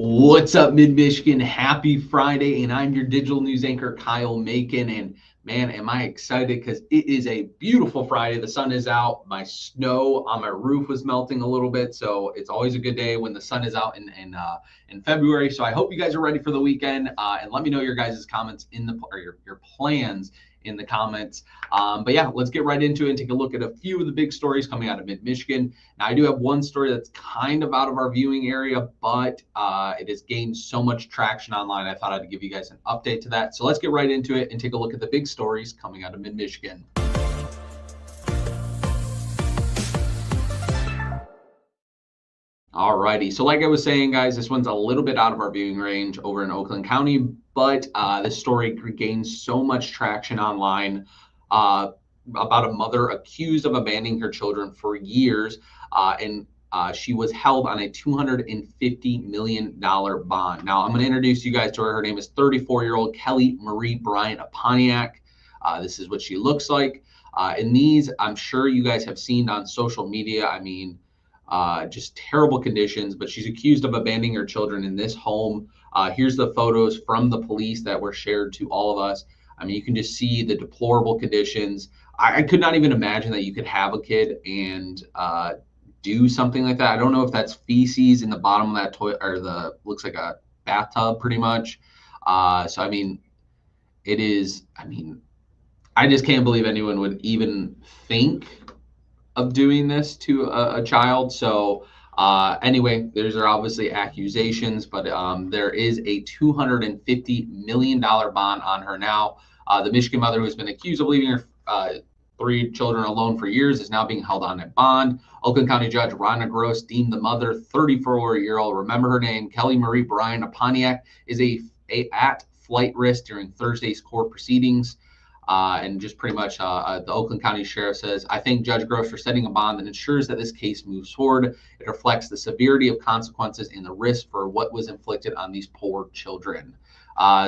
What's up, Mid-Michigan? Happy Friday, and I'm your digital news anchor, Kyle Macon. And man, am I excited because it is a beautiful Friday. The sun is out. My snow on my roof was melting a little bit, so it's always a good day when the sun is out in February. So I hope you guys are ready for the weekend, and let me know your guys' comments or your plans in the comments. But yeah, let's get right into it and take a look at a few of the big stories coming out of Mid-Michigan. Now, I do have one story that's kind of out of our viewing area, but it has gained so much traction online. I thought I'd give you guys an update to that. So let's get right into it and take a look at the big stories coming out of Mid-Michigan. Alrighty, so like I was saying, guys, this one's a little bit out of our viewing range over in Oakland County, but this story gains so much traction online about a mother accused of abandoning her children for years, and she was held on a $250 million bond. Now, I'm going to introduce you guys to her. Her name is 34-year-old Kelly Marie Bryant of Pontiac. This is what she looks like. And these, I'm sure you guys have seen on social media. I mean, just terrible conditions, but she's accused of abandoning her children in this home. Here's the photos from the police that were shared to all of us. I mean, you can just see the deplorable conditions. I could not even imagine that you could have a kid and do something like that. I don't know if that's feces in the bottom of that toilet or looks like a bathtub pretty much. So, I mean, I just can't believe anyone would even think of doing this to a child. So anyway, there's obviously accusations, but there is a $250 million bond on her now. The Michigan mother who has been accused of leaving her 3 children alone for years is now being held on a bond. Oakland County Judge Rhonda Gross deemed the mother, 34-year-old, remember her name, Kelly Marie Bryant of Pontiac, is at flight risk during Thursday's court proceedings. And just pretty much the Oakland County Sheriff says, I thank Judge Gross for setting a bond that ensures that this case moves forward. It reflects the severity of consequences and the risk for what was inflicted on these poor children.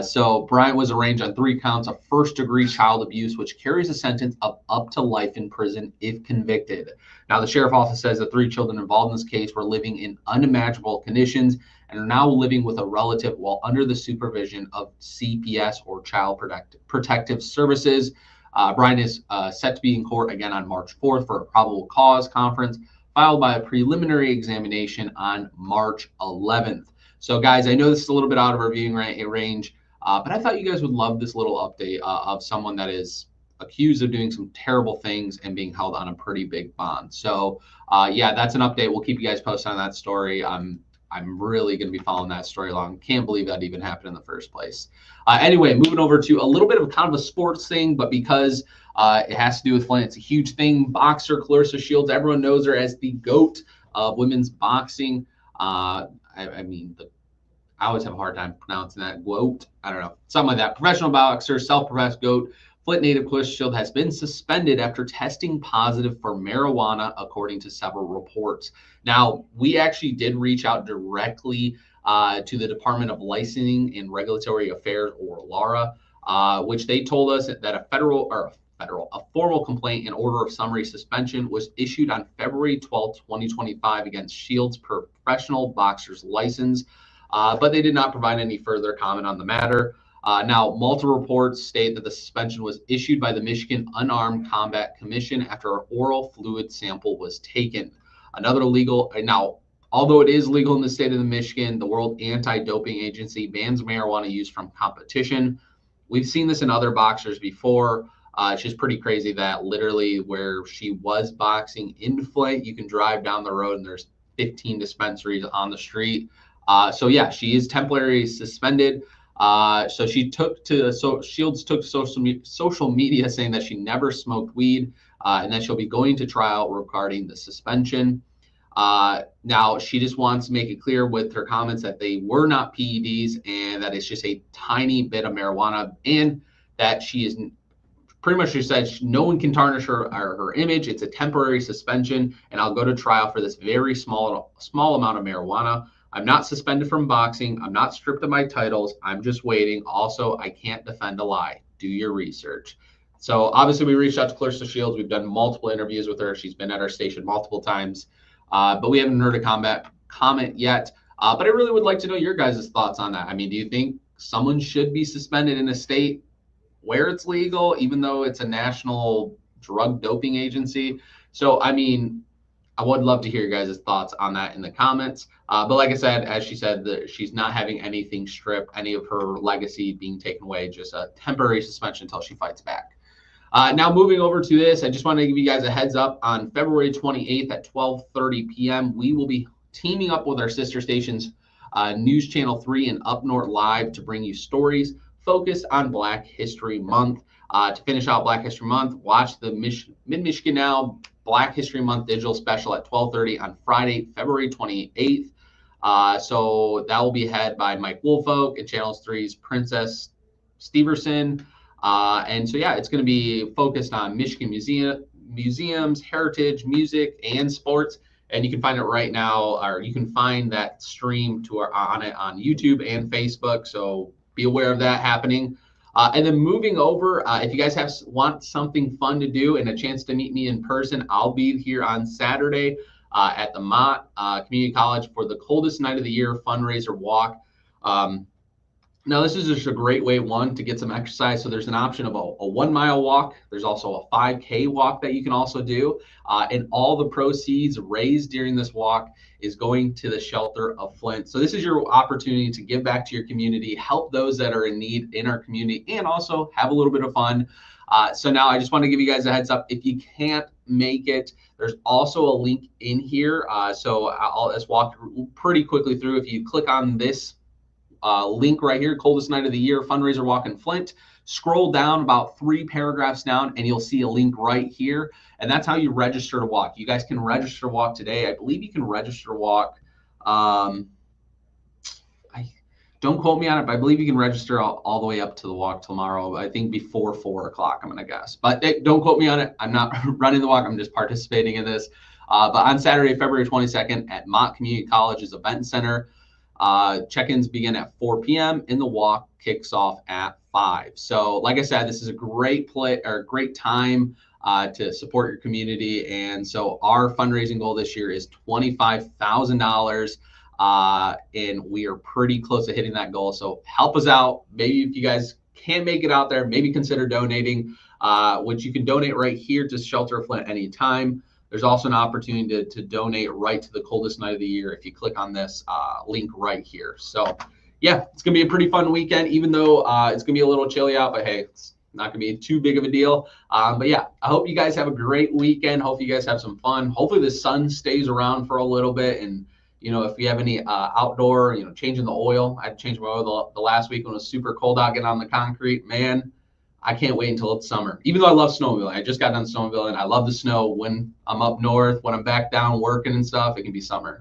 So Bryant was arraigned on 3 counts of first-degree child abuse, which carries a sentence of up to life in prison if convicted. Now, the sheriff also says the 3 children involved in this case were living in unimaginable conditions and are now living with a relative while under the supervision of CPS or Child Protective Services. Bryant is set to be in court again on March 4th for a probable cause conference, followed by a preliminary examination on March 11th. So, guys, I know this is a little bit out of our viewing range, but I thought you guys would love this little update of someone that is accused of doing some terrible things and being held on a pretty big bond. So, yeah, that's an update. We'll keep you guys posted on that story. I'm really going to be following that story along. Can't believe that even happened in the first place. Anyway, moving over to a little bit of kind of a sports thing, but because it has to do with Flint, it's a huge thing. Boxer Claressa Shields, everyone knows her as the GOAT of women's boxing. I always have a hard time pronouncing that. GOAT, I don't know, something like that. Professional boxer, self-professed GOAT. Flint native Claressa Shields has been suspended after testing positive for marijuana, according to several reports. Now, we actually did reach out directly to the Department of Licensing and Regulatory Affairs, or LARA, which they told us that a formal complaint and order of summary suspension was issued on February 12, 2025 against Shields' professional boxer's license, but they did not provide any further comment on the matter. Now, multiple reports state that the suspension was issued by the Michigan Unarmed Combat Commission after an oral fluid sample was taken. Now, although it is legal in the state of Michigan, the World Anti-Doping Agency bans marijuana use from competition. We've seen this in other boxers before. It's just pretty crazy that literally where she was boxing in Flint, you can drive down the road and there's 15 dispensaries on the street. So yeah, she is temporarily suspended. So Shields took social media saying that she never smoked weed and that she'll be going to trial regarding the suspension. Now, she just wants to make it clear with her comments that they were not PEDs and that it's just a tiny bit of marijuana, and that she is pretty much, she said no one can tarnish her image. It's a temporary suspension, and I'll go to trial for this very small amount of marijuana. I'm not suspended from boxing. I'm not stripped of my titles. I'm just waiting. Also, I can't defend a lie. Do your research. So obviously we reached out to Claressa Shields. We've done multiple interviews with her. She's been at our station multiple times, but we haven't heard a comment yet. But I really would like to know your guys' thoughts on that. I mean, do you think someone should be suspended in a state where it's legal, even though it's a national drug doping agency? So, I mean, I would love to hear your guys' thoughts on that in the comments. But like I said, as she said, she's not having anything stripped, any of her legacy being taken away, just a temporary suspension until she fights back. Now moving over to this, I just want to give you guys a heads up. On February 28th at 12:30 p.m., we will be teaming up with our sister stations, News Channel 3 and Up North Live, to bring you stories focused on Black History Month. To finish out Black History Month, watch the Mid-Michigan Now Black History Month digital special at 12:30 on Friday, February 28th. So that will be head by Mike Woolfolk and Channel 3's Princess Steverson. And so, yeah, it's going to be focused on Michigan museums, heritage, music, and sports. And you can find it right now, or you can find that stream on it on YouTube and Facebook. So be aware of that happening. And then moving over, if you guys want something fun to do and a chance to meet me in person, I'll be here on Saturday at the Mott Community College for the Coldest Night of the Year fundraiser walk. Now, this is just a great way, one, to get some exercise. So there's an option of a 1 mile walk. There's also a 5K walk that you can also do. And all the proceeds raised during this walk is going to the Shelter of Flint. So this is your opportunity to give back to your community, help those that are in need in our community, and also have a little bit of fun. So now I just want to give you guys a heads up. If you can't make it, there's also a link in here. So I'll just walk pretty quickly through. If you click on this link right here, Coldest Night of the Year fundraiser walk in Flint, scroll down about 3 paragraphs down and you'll see a link right here, and that's how you register to walk. You guys can register to walk today. I believe you can register to walk, don't quote me on it, but I believe you can register all the way up to the walk tomorrow. I think before 4 o'clock, I'm gonna guess, but don't quote me on it. I'm not running the walk, I'm just participating in this. But on Saturday, February 22nd at Mott Community College's Event Center, check-ins begin at 4 p.m. and the walk kicks off at 5. So like I said, this is a great time to support your community. And so our fundraising goal this year is $25,000. And we are pretty close to hitting that goal. So help us out. Maybe if you guys can't make it out there, maybe consider donating, which you can donate right here to Shelter of Flint anytime. There's also an opportunity to donate right to the Coldest Night of the Year if you click on this link right here. So, yeah, it's going to be a pretty fun weekend, even though it's going to be a little chilly out. But, hey, it's not going to be too big of a deal. But, yeah, I hope you guys have a great weekend. Hope you guys have some fun. Hopefully the sun stays around for a little bit. And, you know, if you have any outdoor, you know, changing the oil. I had to change my oil the last week when it was super cold out getting on the concrete. Man, I can't wait until it's summer. Even though I love snowmobiling, I just got done snowmobiling. I love the snow when I'm up north, when I'm back down working and stuff. It can be summer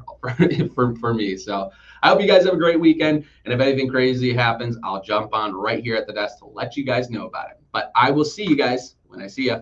for me. So I hope you guys have a great weekend. And if anything crazy happens, I'll jump on right here at the desk to let you guys know about it. But I will see you guys when I see you.